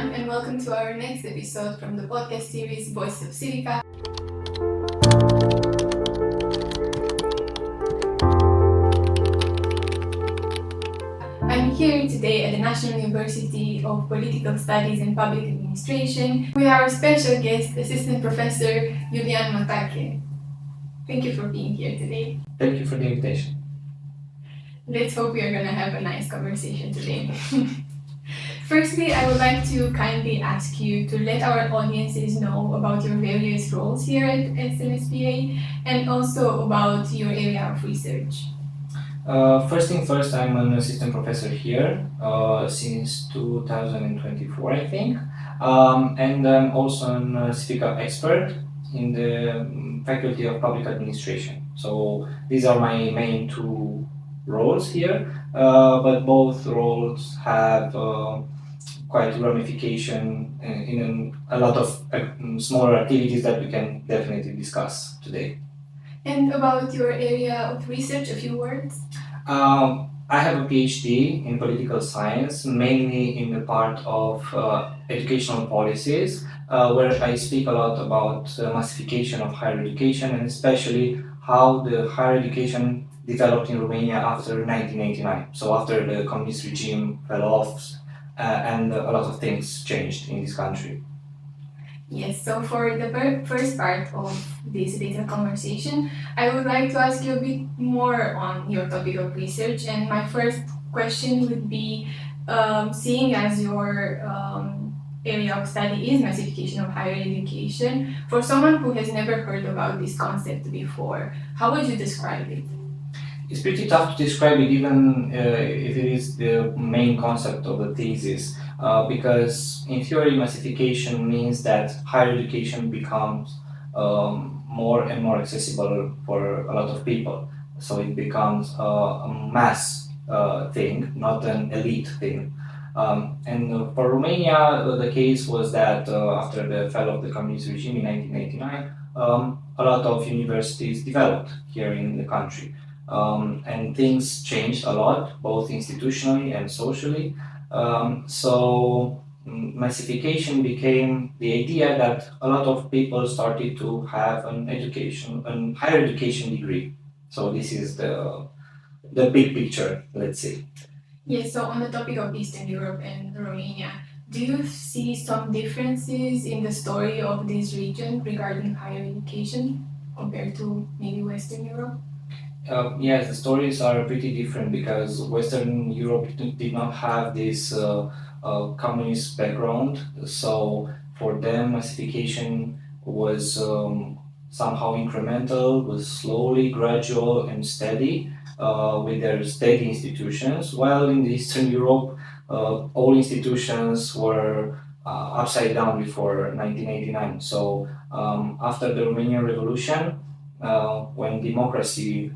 everyone, and welcome to our next episode from the podcast series Voices of CIVICA. I'm here today at the National University of Political Studies and Public Administration with our special guest, Assistant Professor Iulian Matache. Thank you for being here today. Thank you for the invitation. Let's hope we are going to have a nice conversation today. Firstly, I would like to kindly ask you to let our audiences know about your various roles here at SNSPA and also about your area of research. First thing first, I'm an assistant professor here since 2024, I think. And I'm also an CIVICA expert in the Faculty of Public Administration. So these are my main two roles here, but both roles have quite ramification in a lot of smaller activities that we can definitely discuss today. And about your area of research, a few words? I have a PhD in political science, mainly in the part of educational policies, where I speak a lot about massification of higher education and especially how the higher education developed in Romania after 1989. So after the communist regime fell off and a lot of things changed in this country. Yes, so for the first part of this little conversation, I would like to ask you a bit more on your topic of research. And my first question would be, seeing as your area of study is massification of higher education, for someone who has never heard about this concept before, how would you describe it? It's pretty tough to describe it, even if it is the main concept of the thesis, because in theory, massification means that higher education becomes more and more accessible for a lot of people. So it becomes a mass thing, not an elite thing. And for Romania, the case was that after the fall of the communist regime in 1989, a lot of universities developed here in the country. And things changed a lot, both institutionally and socially. So massification became the idea that a lot of people started to have an higher education degree. So this is the big picture, let's say. Yes, so on the topic of Eastern Europe and Romania, do you see some differences in the story of this region regarding higher education compared to maybe Western Europe? Yes, the stories are pretty different because Western Europe did not have this communist background. So for them, massification was somehow incremental, was slowly, gradual, and steady with their state institutions. While in Eastern Europe, all institutions were upside down before 1989. So after the Romanian Revolution, when democracy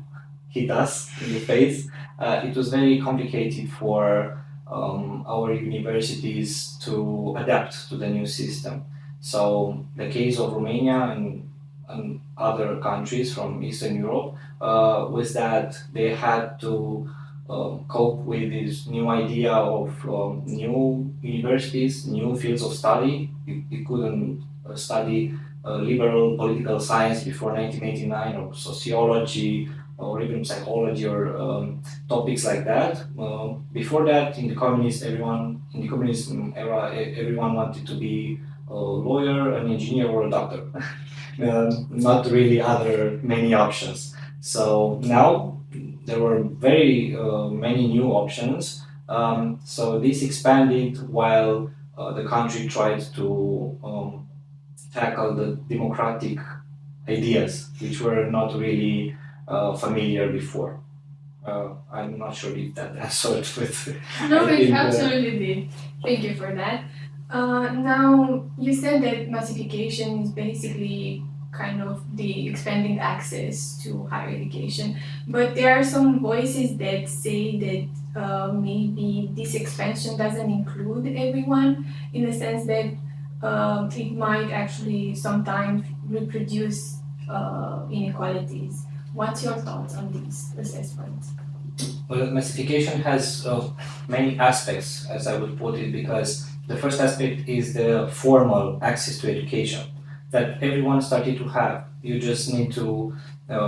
hit us in the face, it was very complicated for our universities to adapt to the new system. So the case of Romania and other countries from Eastern Europe was that they had to cope with this new idea of new universities, new fields of study. You couldn't study liberal political science before 1989 or sociology or even psychology or topics like that. Before that, in the communism era, everyone wanted to be a lawyer, an engineer, or a doctor. Not really other many options. So now there were very many new options. So this expanded while the country tried to tackle the democratic ideas, which were not really familiar before. I'm not sure if that answered with. No, it absolutely did. Thank you for that. Now, you said that massification is basically kind of the expanding access to higher education, but there are some voices that say that maybe this expansion doesn't include everyone, in the sense that it might actually sometimes reproduce inequalities. What's your thoughts on these assessments? Well, massification has many aspects, as I would put it, because The first aspect is the formal access to education that everyone started to have. You just need to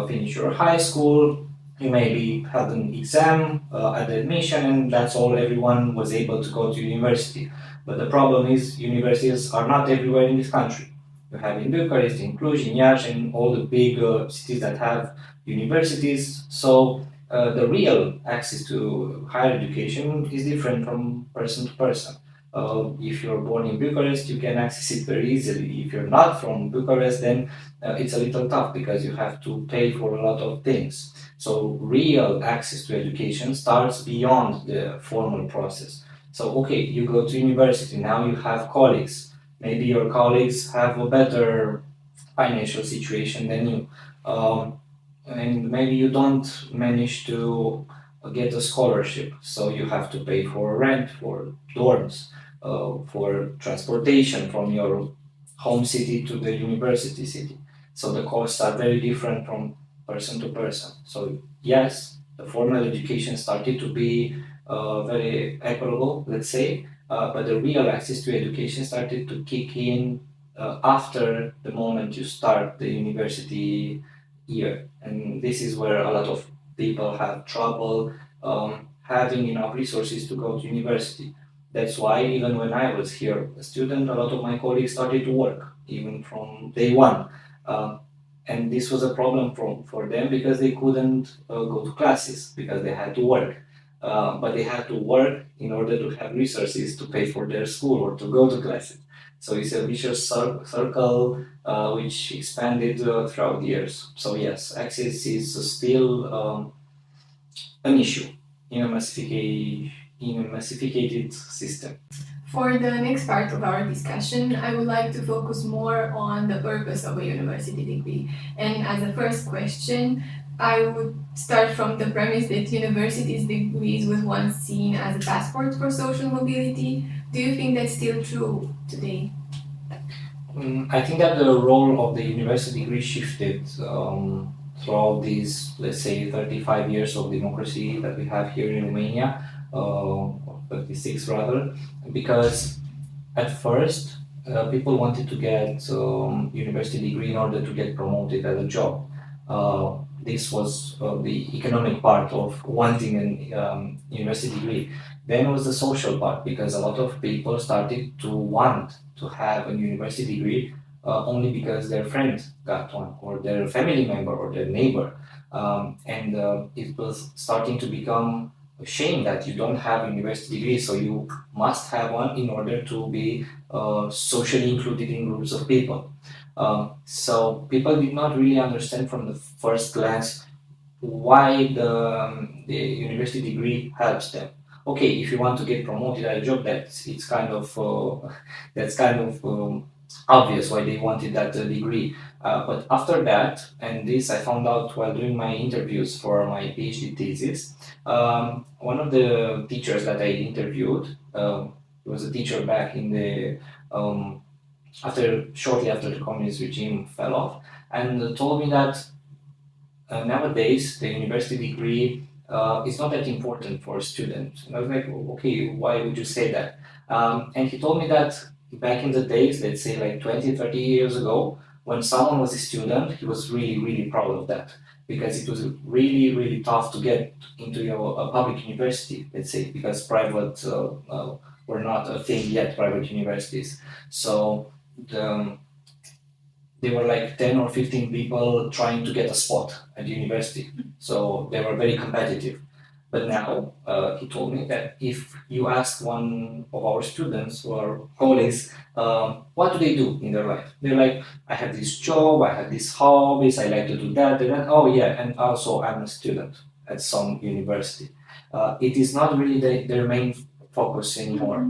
finish your high school, you maybe had an exam at the admission, and that's all. Everyone was able to go to university. But the problem is, universities are not everywhere in this country. You have in Bucharest, in Cluj, in Iași, and all the big cities that have universities. So the real access to higher education is different from person to person. If you're born in Bucharest, you can access it very easily. If you're not from Bucharest, then it's a little tough because you have to pay for a lot of things. So real access to education starts beyond the formal process. So okay, you go to university, now you have colleagues. Maybe your colleagues have a better financial situation than you. And maybe you don't manage to get a scholarship, so you have to pay for rent, for dorms, for transportation from your home city to the university city. So the costs are very different from person to person. So yes, the formal education started to be very equitable, let's say, but the real access to education started to kick in after the moment you start the university year. And this is where a lot of people have trouble having enough resources to go to university. That's why even when I was here a student, a lot of my colleagues started to work even from day one. Um, and this was a problem for them because they couldn't go to classes because they had to work. But they had to work in order to have resources to pay for their school or to go to classes. So it's a vicious circle which expanded throughout the years. So yes, access is still an issue in a massificated system. For the next part of our discussion, I would like to focus more on the purpose of a university degree. And as a first question, I would start from the premise that universities degrees was once seen as a passport for social mobility. Do you think that's still true today? I think that the role of the university degree shifted throughout these, let's say, 35 years of democracy that we have here in Romania, or 36 rather, because at first people wanted to get university degree in order to get promoted at a job. This was the economic part of wanting an university degree. Then was the social part because a lot of people started to want to have a university degree only because their friend got one, or their family member, or their neighbor. And it was starting to become a shame that you don't have a university degree, so you must have one in order to be socially included in groups of people. So people did not really understand from the first glance why the university degree helps them. Okay, if you want to get promoted at a job, it's kind of that's kind of obvious why they wanted that degree. But after that, and this I found out while doing my interviews for my PhD thesis, one of the teachers that I interviewed, he was a teacher back in the shortly after the communist regime fell off, and told me that nowadays the university degree is not that important for a student. And I was like, okay, why would you say that? And he told me that back in the days, let's say like 20, 30 years ago, when someone was a student, he was really, really proud of that because it was really, really tough to get into a public university, let's say, because private were not a thing yet, private universities. So the there were like 10 or 15 people trying to get a spot at the university. So they were very competitive. But now he told me that if you ask one of our students or colleagues, what do they do in their life? They're like, I have this job, I have these hobbies, I like to do that, and that. Oh, yeah, and also I'm a student at some university. It is not really their main focus anymore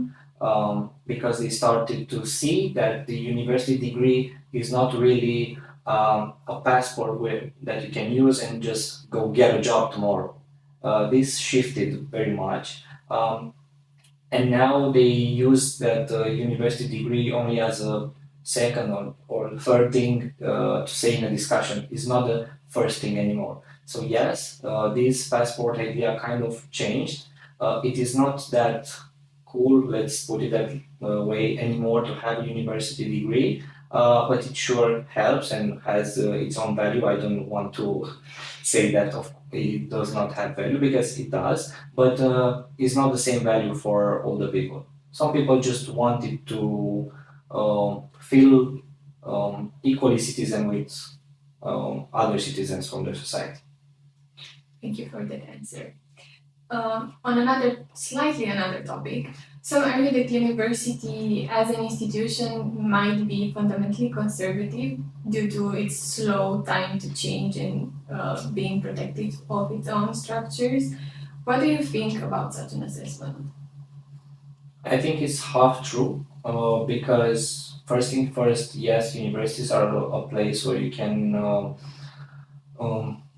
because they started to see that the university degree is not really a passport that you can use and just go get a job tomorrow. This shifted very much. And now they use that university degree only as a second or third thing to say in a discussion. It's not the first thing anymore. So yes, this passport idea kind of changed. It is not that cool, let's put it that way, anymore to have a university degree. But it sure helps and has its own value. I don't want to say that it does not have value, because it does, but it's not the same value for all the people. Some people just wanted to feel equally citizen with other citizens from their society. Thank you for that answer. On another, slightly another topic, some argue that university as an institution might be fundamentally conservative due to its slow time to change and being protective of its own structures. What do you think about such an assessment? I think it's half true, because first thing first, yes, universities are a place where you can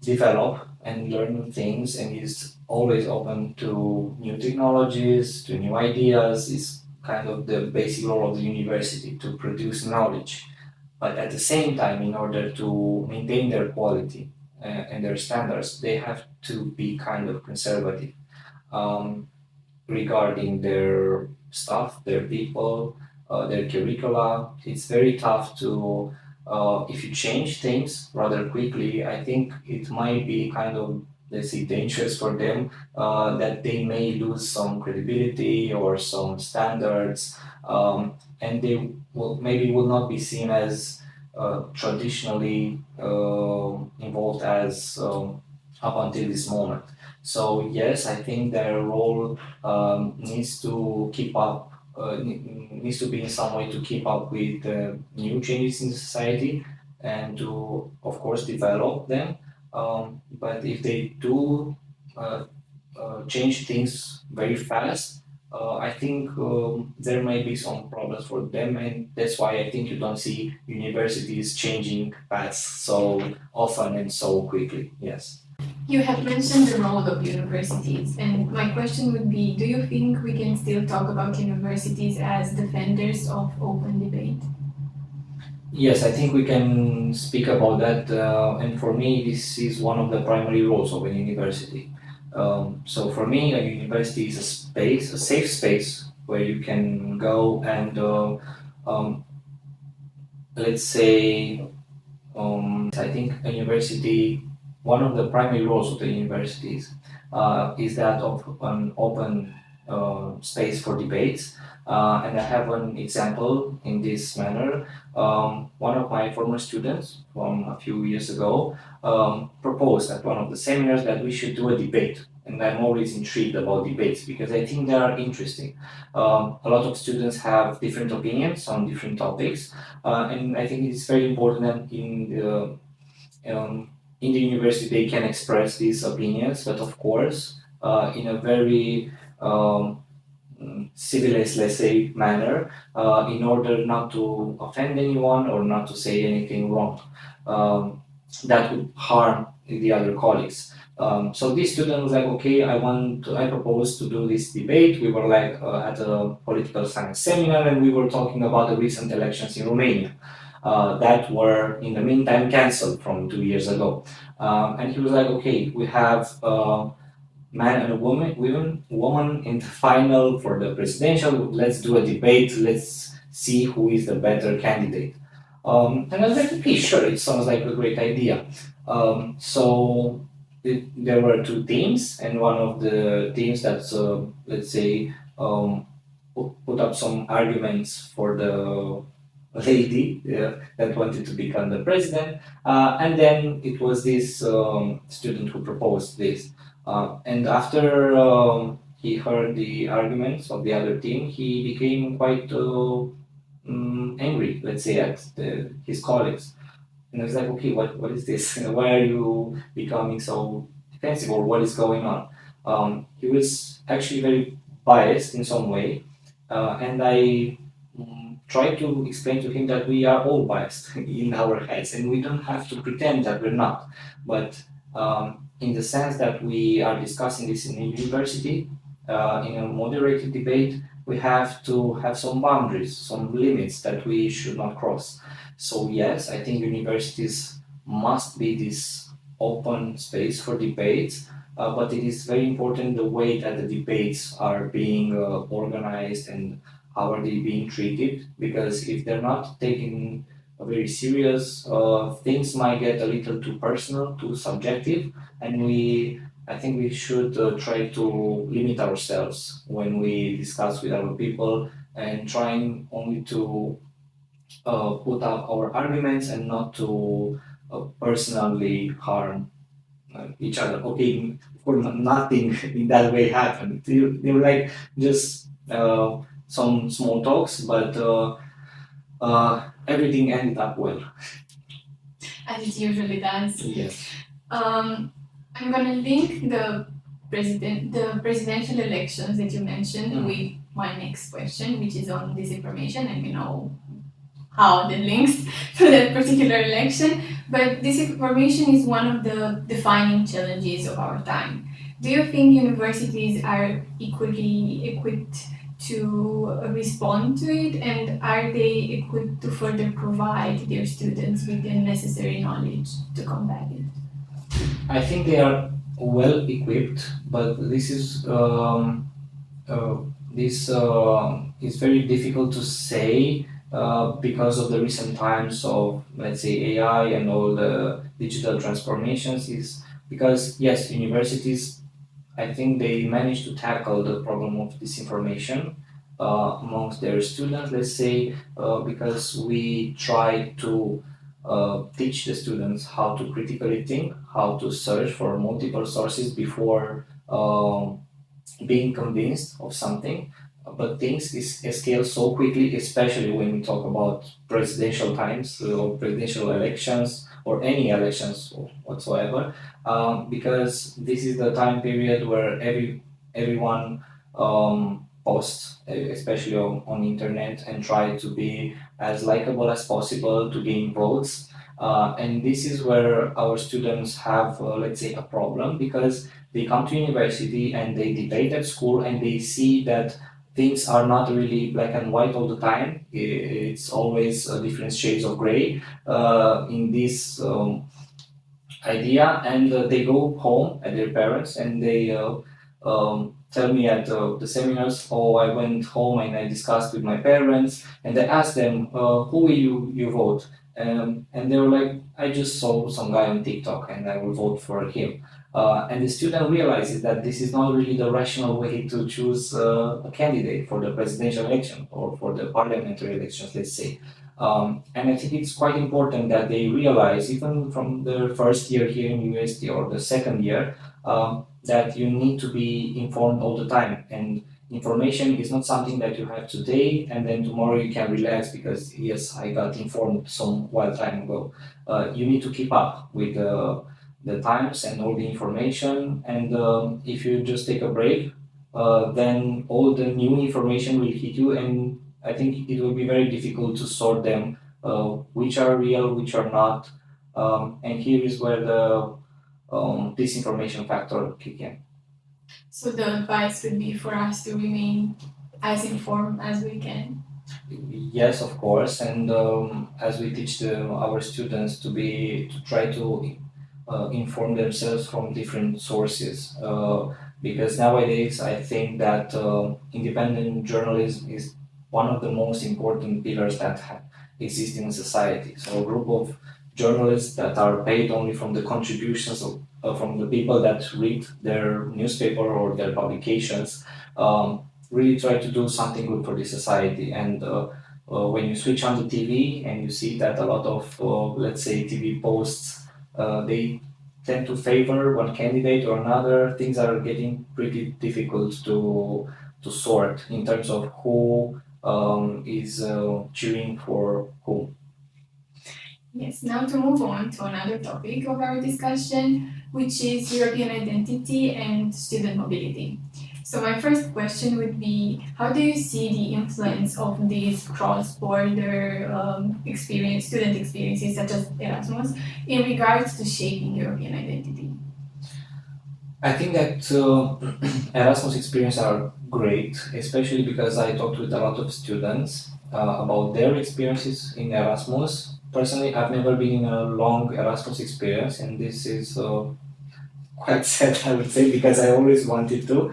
develop and learn new things, and is always open to new technologies, to new ideas. Is kind of the basic role of the university to produce knowledge. But at the same time, in order to maintain their quality and their standards, they have to be kind of conservative. Um, Regarding their staff, their people, their curricula. It's very tough to, if you change things rather quickly, I think it might be kind of, let's say, dangerous for them, that they may lose some credibility or some standards, and they will not be seen as traditionally involved as up until this moment. So yes, I think their role needs to keep up, needs to be in some way to keep up with new changes in the society and to, of course, develop them. But if they do uh, change things very fast, I think there may be some problems for them, and that's why I think you don't see universities changing paths so often and so quickly. Yes. You have mentioned the role of universities, and my question would be, do you think we can still talk about universities as defenders of open debate? Yes, I think we can speak about that, and for me, this is one of the primary roles of a university. So for me, a university is a space, a safe space where you can go and, um, let's say, I think a university, one of the primary roles of the universities is that of an open space for debates. And I have an example in this manner. One of my former students from a few years ago proposed at one of the seminars that we should do a debate. And I'm always intrigued about debates because I think they are interesting. A lot of students have different opinions on different topics, and I think it's very important that in the university they can express these opinions, but of course, in a very civilized, let's say, manner, in order not to offend anyone or not to say anything wrong that would harm the other colleagues. So this student was like, okay, I propose to do this debate. We were like at a political science seminar, and we were talking about the recent elections in Romania that were in the meantime cancelled from 2 years ago. And he was like, okay, we have man and a woman in the final for the presidential. Let's do a debate. Let's see who is the better candidate. And I was like, okay, sure, it sounds like a great idea. So there were two teams, and one of the teams that's, let's say, put up some arguments for the lady that wanted to become the president, and then it was this student who proposed this. And after he heard the arguments of the other team, he became quite angry, let's say, at his colleagues. And I was like, okay, what is this? Why are you becoming so defensive, or what is going on? He was actually very biased in some way, and I tried to explain to him that we are all biased in our heads, and we don't have to pretend that we're not. But in the sense that we are discussing this in a university, in a moderated debate, we have to have some boundaries, some limits that we should not cross. So yes, I think universities must be this open space for debates, but it is very important the way that the debates are being organized and how are they being treated, because if they're not taken very serious, things might get a little too personal, too subjective, and I think we should try to limit ourselves when we discuss with other people and trying only to put up our arguments and not to personally harm each other. Okay, for nothing in that way happened. They were like just some small talks, but everything ended up well. As it usually does. Yes. I'm gonna link the presidential elections that you mentioned with my next question, which is on disinformation, and we know how the links to that particular election. But disinformation is one of the defining challenges of our time. Do you think universities are equally equipped to respond to it, and are they equipped to further provide their students with the necessary knowledge to combat it? I think they are well equipped, but this is very difficult to say because of the recent times of, let's say, AI and all the digital transformations. Is because yes, universities, I think they managed to tackle the problem of disinformation amongst their students, let's say, because we try to teach the students how to critically think, how to search for multiple sources before being convinced of something. But things scale so quickly, especially when we talk about presidential times or presidential elections or any elections whatsoever, because this is the time period where everyone posts, especially on internet, and try to be as likable as possible to gain votes. And this is where our students have, let's say, a problem, because they come to university and they debate at school and they see that things are not really black and white all the time. It's always different shades of gray in this idea, and they go home at their parents and they tell me at the seminars, oh, I went home and I discussed with my parents and I asked them, who will you vote? And they were like, I just saw some guy on TikTok and I will vote for him. And the student realizes that this is not really the rational way to choose a candidate for the presidential election or for the parliamentary elections, let's say. And I think it's quite important that they realize, even from the first year here in USD or the second year, that you need to be informed all the time. And information is not something that you have today and then tomorrow you can relax because, yes, I got informed some while time ago. You need to keep up with the times and all the information. And if you just take a break, then all the new information will hit you, and I think it will be very difficult to sort them, which are real, which are not. And here is where the disinformation factor kick in. So the advice would be for us to remain as informed as we can. Yes, of course, and as we teach our students to try to inform themselves from different sources, because nowadays I think that independent journalism is one of the most important pillars that exist in society. So a group of journalists that are paid only from the contributions of from the people that read their newspaper or their publications, really try to do something good for the society. And when you switch on the TV and you see that a lot of, let's say, TV posts, they tend to favor one candidate or another, things are getting pretty difficult to sort in terms of who is cheering for whom. Yes, now to move on to another topic of our discussion, which is European identity and student mobility. So my first question would be, how do you see the influence of these cross-border student experiences such as Erasmus in regards to shaping European identity? I think that Erasmus experiences are great, especially because I talked with a lot of students about their experiences in Erasmus, personally, I've never been in a long Erasmus experience, and this is quite sad, I would say, because I always wanted to.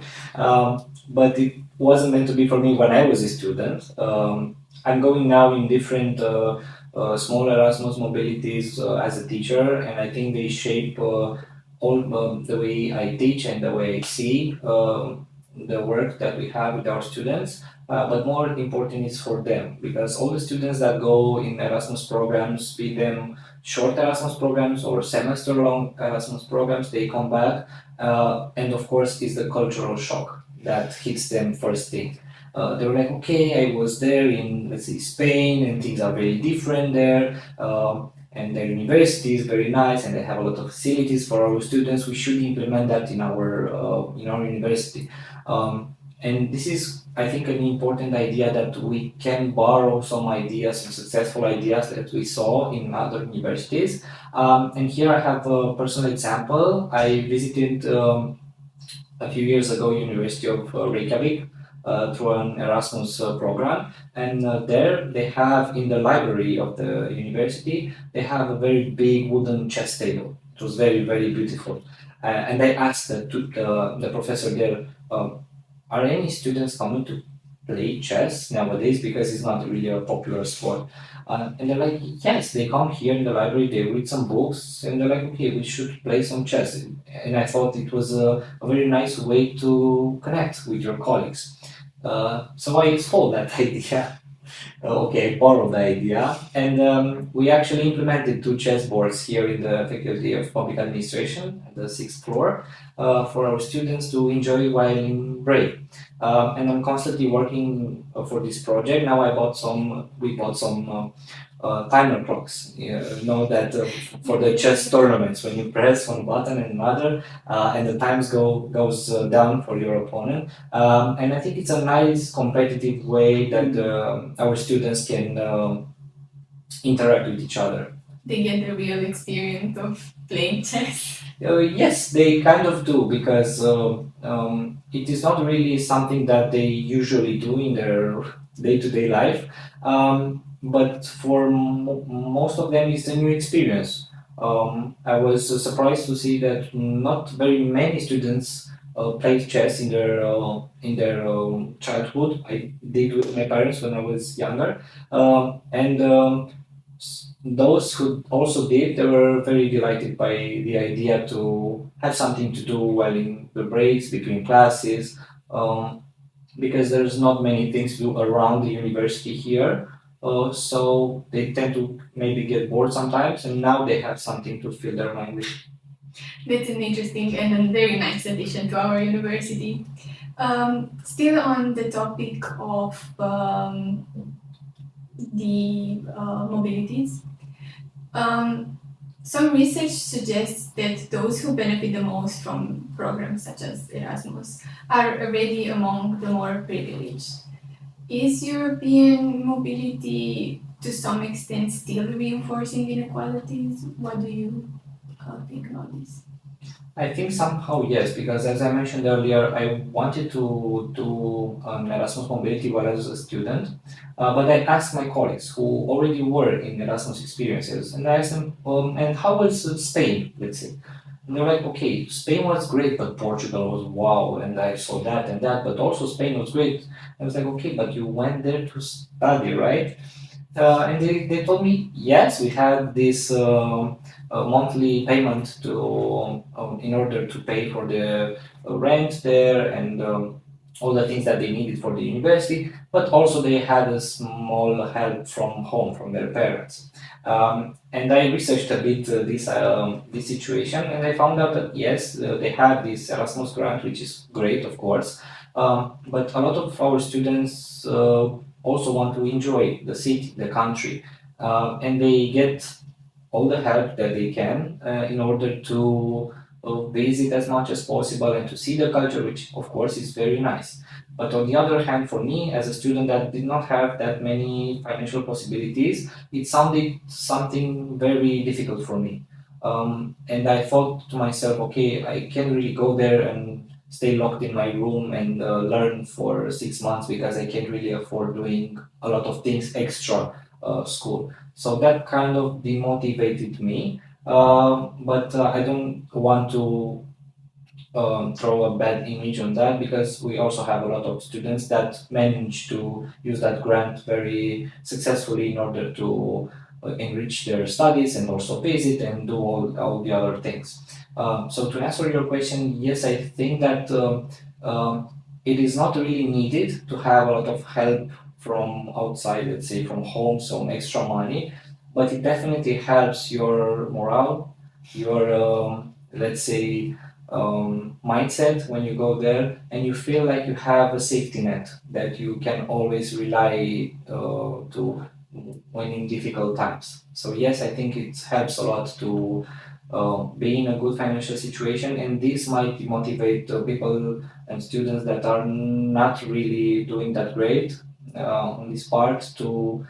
But it wasn't meant to be for me when I was a student. I'm going now in different small Erasmus mobilities as a teacher, and I think they shape all the way I teach and the way I see the work that we have with our students. But more important is for them, because all the students that go in Erasmus programs, be them short Erasmus programs or semester long Erasmus programs, they come back, and of course, is the cultural shock that hits them first thing. They were like, okay, I was there in, let's say, Spain, and things are very different there. And their university is very nice, and they have a lot of facilities for our students. We should implement that in our university. And this is, I think, an important idea, that we can borrow some ideas, some successful ideas that we saw in other universities. And here I have a personal example. I visited a few years ago University of Reykjavik through an Erasmus program, and there they have, in the library of the university, they have a very big wooden chess table. It was very, very beautiful. And I asked the professor there, are any students coming to play chess nowadays, because it's not really a popular sport? And they're like, yes, they come here in the library, they read some books, and they're like, okay, we should play some chess. And I thought it was a very nice way to connect with your colleagues. So I stole that idea. Okay, borrowed the idea, and we actually implemented two chessboards here in the Faculty of Public Administration at the sixth floor for our students to enjoy while in break. And I'm constantly working for this project. Now we bought some timer clocks. You know that for the chess tournaments, when you press one button and another, and the times goes down for your opponent. And I think it's a nice competitive way that our students can interact with each other. They get the real experience of playing chess. Yes, they kind of do, because it is not really something that they usually do in their day-to-day life. But for most of them, it's a new experience. I was surprised to see that not very many students played chess in their childhood. I did with my parents when I was younger, and those who also did, they were very delighted by the idea to have something to do while in the breaks between classes, because there's not many things to do around the university here. So they tend to maybe get bored sometimes, and now they have something to fill their mind with. That's an interesting and a very nice addition to our university. Still on the topic of the mobilities, some research suggests that those who benefit the most from programs such as Erasmus are already among the more privileged. Is European mobility to some extent still reinforcing inequalities? What do you think about this? I think somehow yes, because as I mentioned earlier, I wanted to do Erasmus mobility while I was a student, but I asked my colleagues who already were in Erasmus experiences, and I asked them, and how was Spain, let's say? And they're like, okay, Spain was great, but Portugal was wow, and I saw that and that, but also Spain was great. I was like, okay, but you went there to study, right? And they told me, yes, we had this monthly payment to in order to pay for the rent there, and all the things that they needed for the university, but also they had a small help from home, from their parents. And I researched a bit this situation, and I found out that yes, they had this Erasmus grant, which is great, of course, but a lot of our students also want to enjoy the city, the country, and they get all the help that they can in order to visit as much as possible and to see the culture, which of course is very nice. But on the other hand, for me, as a student that did not have that many financial possibilities, it sounded something very difficult for me. And I thought to myself, okay, I can't really go there and stay locked in my room and learn for 6 months, because I can't really afford doing a lot of things extra school. So that kind of demotivated me. But I don't want to throw a bad image on that, because we also have a lot of students that manage to use that grant very successfully in order to enrich their studies and also visit and do all the other things. So to answer your question, yes, I think that it is not really needed to have a lot of help from outside, let's say from home, some extra money, but it definitely helps your morale, your let's say mindset when you go there, and you feel like you have a safety net that you can always rely to when in difficult times. So yes, I think it helps a lot to be in a good financial situation, and this might motivate people and students that are not really doing that great on this part to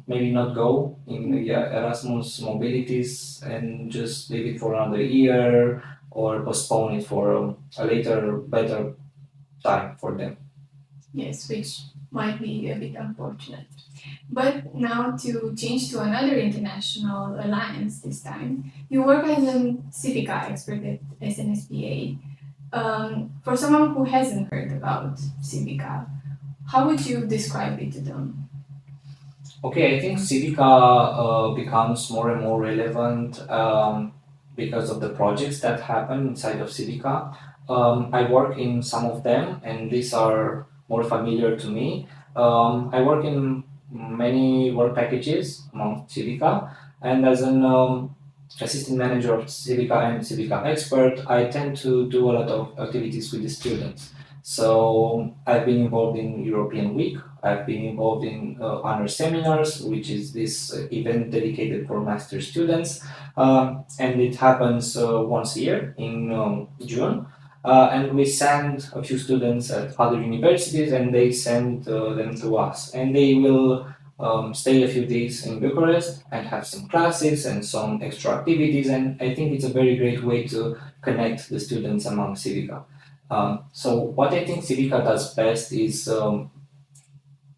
maybe not go in the Erasmus mobilities and just leave it for another year or postpone it for a later, better time for them. Yes, which might be a bit unfortunate. But now to change to another international alliance this time, you work as a Civica expert at SNSPA. For someone who hasn't heard about Civica, how would you describe it to them? Okay, I think Civica becomes more and more relevant because of the projects that happen inside of Civica. I work in some of them, and these are more familiar to me. I work in many work packages among Civica, and as an assistant manager of Civica and Civica expert, I tend to do a lot of activities with the students. So I've been involved in European Week. I've been involved in honor seminars, which is this event dedicated for master students, and it happens once a year in June. And we send a few students at other universities, and they send them to us, and they will stay a few days in Bucharest and have some classes and some extra activities. And I think it's a very great way to connect the students among Civica. So what I think Civica does best is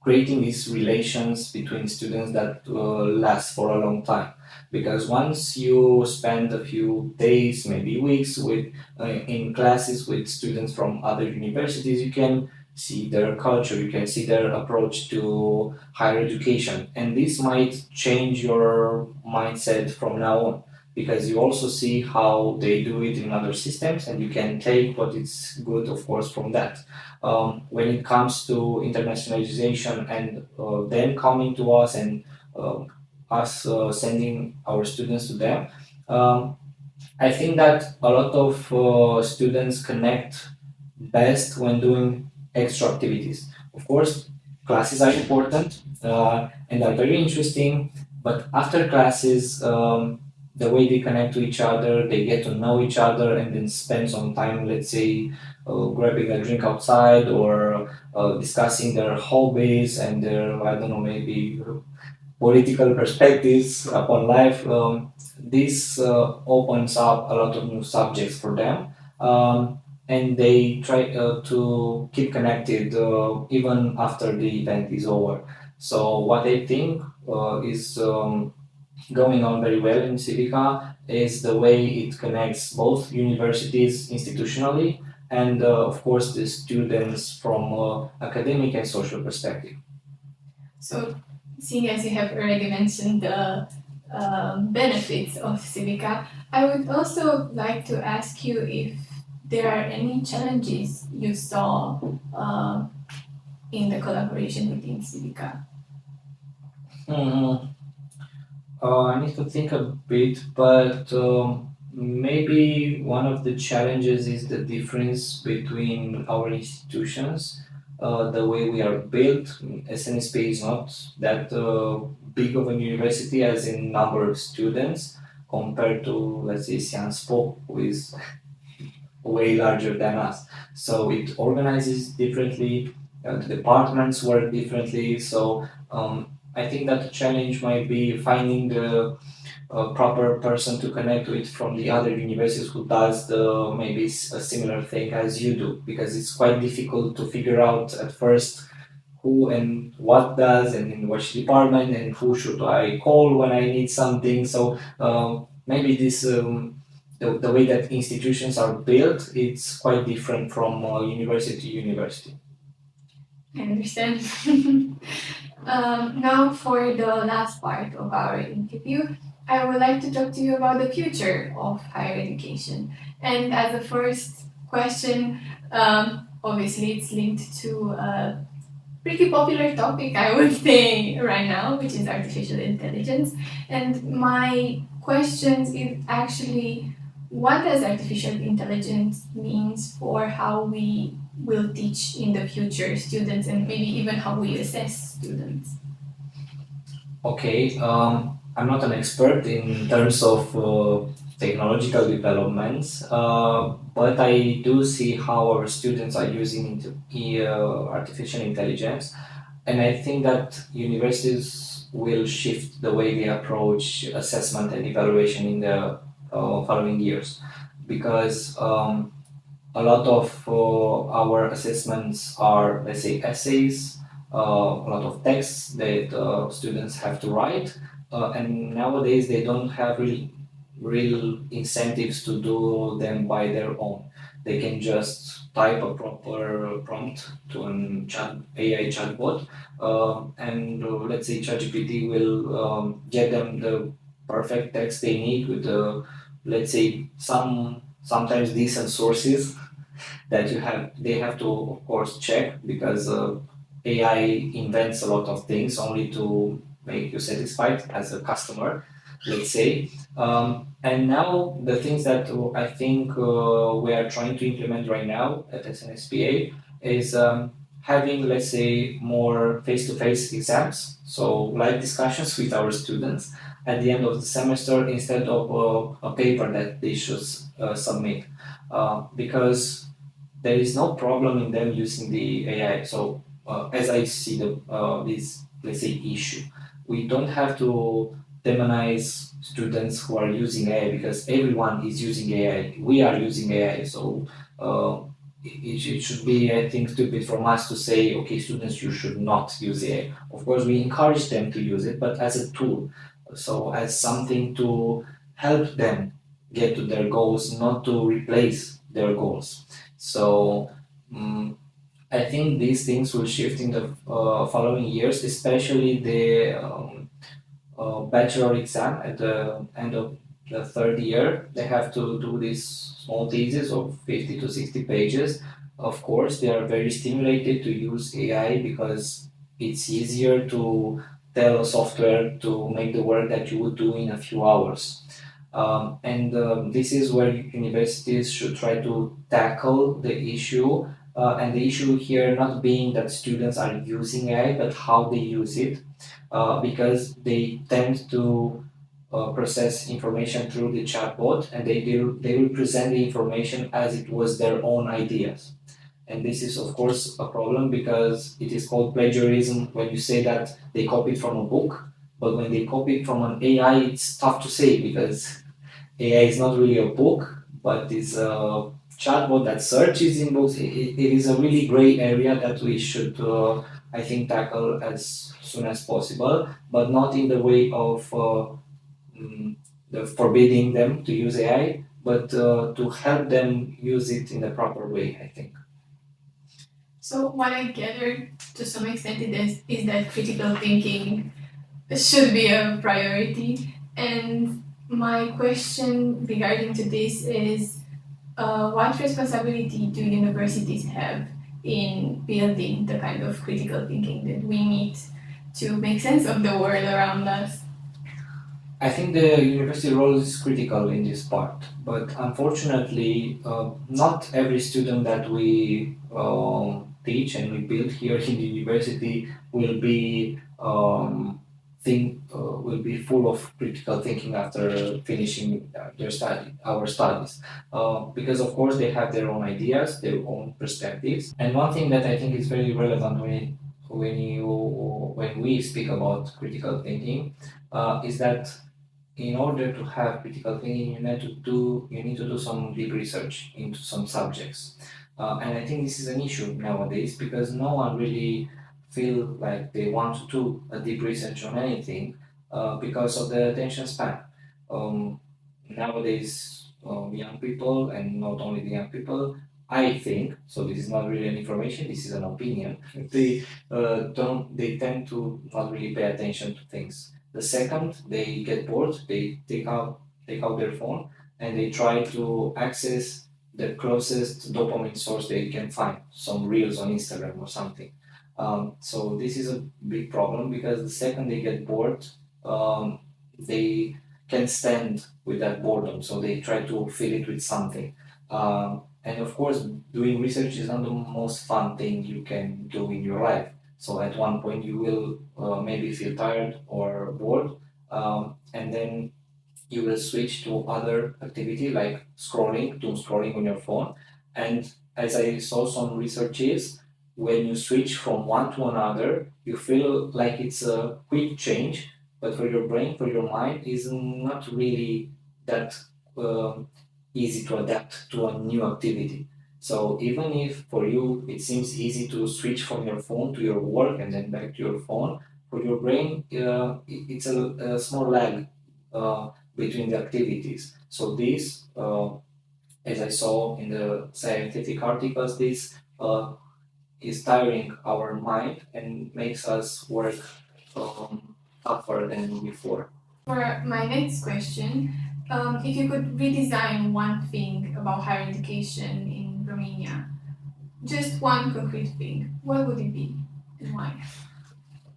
creating these relations between students that last for a long time. Because once you spend a few days, maybe weeks, with in classes with students from other universities, you can see their culture, you can see their approach to higher education, and this might change your mindset from now on, because you also see how they do it in other systems, and you can take what is good, of course, from that. When it comes to internationalization and them coming to us and us sending our students to them, um, I think that a lot of students connect best when doing extra activities. Of course, classes are important and are very interesting, but after classes, the way they connect to each other, they get to know each other, and then spend some time, let's say, grabbing a drink outside, or discussing their hobbies and their, I don't know, maybe political perspectives upon life. This opens up a lot of new subjects for them, and they try to keep connected even after the event is over. So what I think is going on very well in Civica is the way it connects both universities institutionally and, of course, the students from academic and social perspective. So, seeing as you have already mentioned the benefits of Civica, I would also like to ask you if there are any challenges you saw in the collaboration within Civica. Hmm. I need to think a bit, but maybe one of the challenges is the difference between our institutions, the way we are built. SNSP is not that big of a university as in number of students compared to, let's say, SNSPA, who is way larger than us. So it organizes differently, the departments work differently. So I think that the challenge might be finding the proper person to connect with from the other universities who does the maybe a similar thing as you do, because it's quite difficult to figure out at first who and what does and in which department and who should I call when I need something. So maybe this the way that institutions are built, it's quite different from university to university. I understand. Now, for the last part of our interview, I would like to talk to you about the future of higher education. And as a first question, obviously it's linked to a pretty popular topic, I would say, right now, which is artificial intelligence. And my question is actually, what does artificial intelligence means for how we will teach in the future students and maybe even how we assess students? Okay, I'm not an expert in terms of technological developments, but I do see how our students are using artificial intelligence, and I think that universities will shift the way they approach assessment and evaluation in the following years, because a lot of our assessments are, let's say, essays, a lot of texts that students have to write, and nowadays they don't have real incentives to do them by their own. They can just type a proper prompt to an AI chatbot, and let's say ChatGPT will get them the perfect text they need with the, let's say, sometimes decent sources that they have to of course check, because AI invents a lot of things only to make you satisfied as a customer, let's say. And now the things that I think we are trying to implement right now at SNSPA is having, let's say, more face-to-face exams, so live discussions with our students at the end of the semester instead of a paper that they should submit, because there is no problem in them using the AI. So as I see this, let's say, issue, we don't have to demonize students who are using AI, because everyone is using AI. We are using AI, so it should be, I think, stupid from us to say, okay, students, you should not use AI. Of course, we encourage them to use it, but as a tool, so as something to help them get to their goals, not to replace their goals. So I think these things will shift in the following years, especially the bachelor exam at the end of the third year. They have to do these small theses of 50 to 60 pages. Of course, they are very stimulated to use AI because it's easier to tell a software to make the work that you would do in a few hours. And this is where universities should try to tackle the issue. And the issue here not being that students are using AI, but how they use it, because they tend to process information through the chatbot, and they will present the information as it was their own ideas. And this is, of course, a problem because it is called plagiarism when you say that they copied from a book, but when they copy from an AI, it's tough to say because AI is not really a book, but it's a chatbot that searches in books. It is a really gray area that we should, I think, tackle as soon as possible, but not in the way of mm, the forbidding them to use AI, but to help them use it in the proper way, I think. So, what I gather to some extent is that critical thinking should be a priority. And my question regarding to this is, what responsibility do universities have in building the kind of critical thinking that we need to make sense of the world around us? I think the university role is critical in this part, but unfortunately, not every student that we teach and we build here in the university will be will be full of critical thinking after finishing our studies, because of course they have their own ideas, their own perspectives, and one thing that I think is very relevant when we speak about critical thinking is that in order to have critical thinking, you need to do some deep research into some subjects, and I think this is an issue nowadays because no one really feel like they want to do a deep research on anything because of the attention span. Um, Nowadays, young people, and not only the young people, I think, so this is not really an information, this is an opinion, they tend to not really pay attention to things. The second they get bored, they take out their phone and they try to access the closest dopamine source they can find, some reels on Instagram or something. So this is a big problem because the second they get bored, they can stand with that boredom, so they try to fill it with something. And of course, doing research is not the most fun thing you can do in your life. So at one point, you will maybe feel tired or bored, and then you will switch to other activity like doom scrolling on your phone. And as I saw some researches, when you switch from one to another, you feel like it's a quick change, but for your brain, for your mind, is not really that um, easy to adapt to a new activity. So even if for you it seems easy to switch from your phone to your work and then back to your phone, for your brain, it's a small lag between the activities. So this, as I saw in the scientific articles, this is tiring our mind and makes us work tougher than before. For my next question, if you could redesign one thing about higher education in Romania, just one concrete thing, what would it be and why?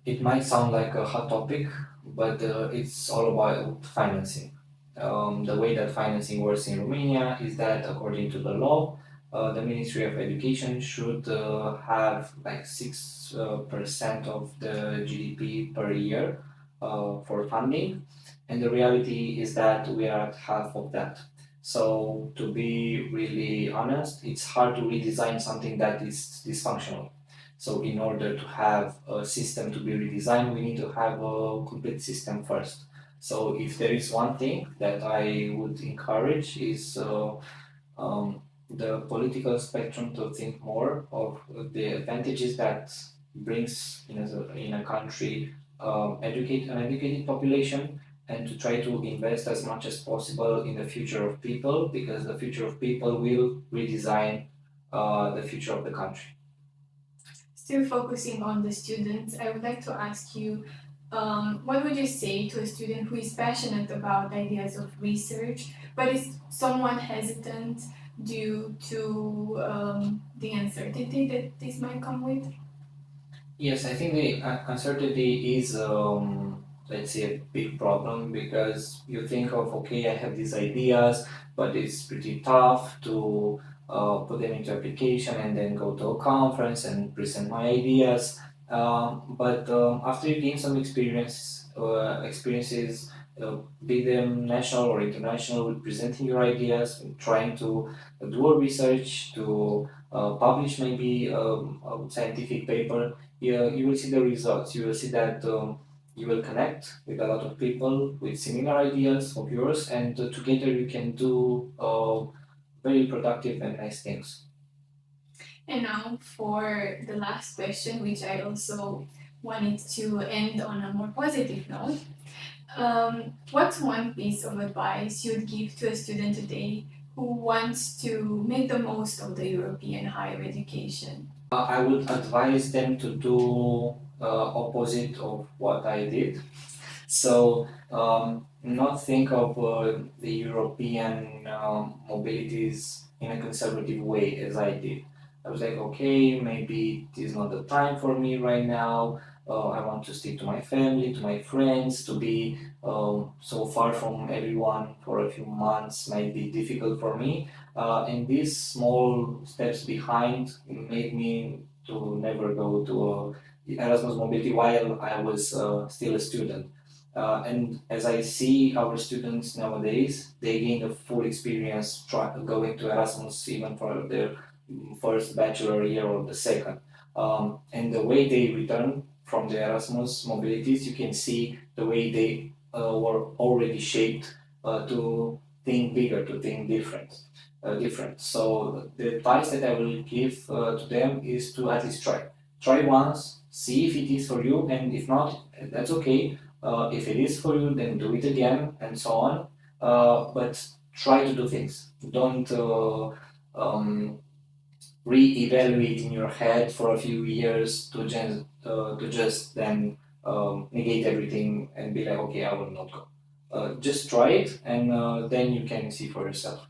It might sound like a hot topic, but it's all about financing. The way that financing works in Romania is that, according to the law, the Ministry of Education should have like 6% of the GDP per year for funding, and the reality is that we are at half of that. So, to be really honest, it's hard to redesign something that is dysfunctional. So in order to have a system to be redesigned, we need to have a complete system first. So if there is one thing that I would encourage is the political spectrum to think more of the advantages that brings in a country, educate an educated population, and to try to invest as much as possible in the future of people, because the future of people will redesign the future of the country. Still focusing on the students, I would like to ask you, what would you say to a student who is passionate about ideas of research, but is somewhat hesitant due to the uncertainty that this might come with? Yes, I think the uncertainty is, let's say, a big problem because you think of, okay, I have these ideas, but it's pretty tough to put them into application and then go to a conference and present my ideas. But after you gain some experiences, be them national or international, with presenting your ideas, trying to do a research, to publish maybe a scientific paper, you will see the results. You will see that you will connect with a lot of people with similar ideas of yours, and together you can do very productive and nice things. And now for the last question, which I also wanted to end on a more positive note. What's one piece of advice you'd give to a student today who wants to make the most of the European higher education? I would advise them to do opposite of what I did. So not think of the European mobilities in a conservative way as I did. I was like, okay, maybe it is not the time for me right now. I want to stick to my family, to my friends, to be so far from everyone for a few months might be difficult for me. And these small steps behind made me to never go to Erasmus mobility while I was still a student. And as I see our students nowadays, they gain the full experience going to Erasmus even for their first bachelor year or the second. And the way they return from the Erasmus mobilities, you can see the way they were already shaped to think bigger, to think different. So the advice that I will give to them is to at least try. try once, see if it is for you, and if not, that's okay. If it is for you, then do it again, and so on. But try to do things. Don't re-evaluate in your head for a few years to just then negate everything and be like, okay, I will not go. Just try it, and then you can see for yourself.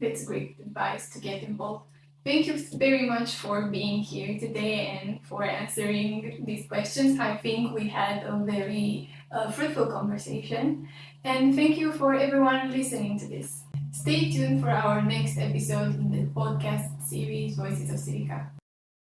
That's great advice to get involved. Thank you very much for being here today and for answering these questions. I think we had a very fruitful conversation. And thank you for everyone listening to this. Stay tuned for our next episode in the podcast series Voices of Civica.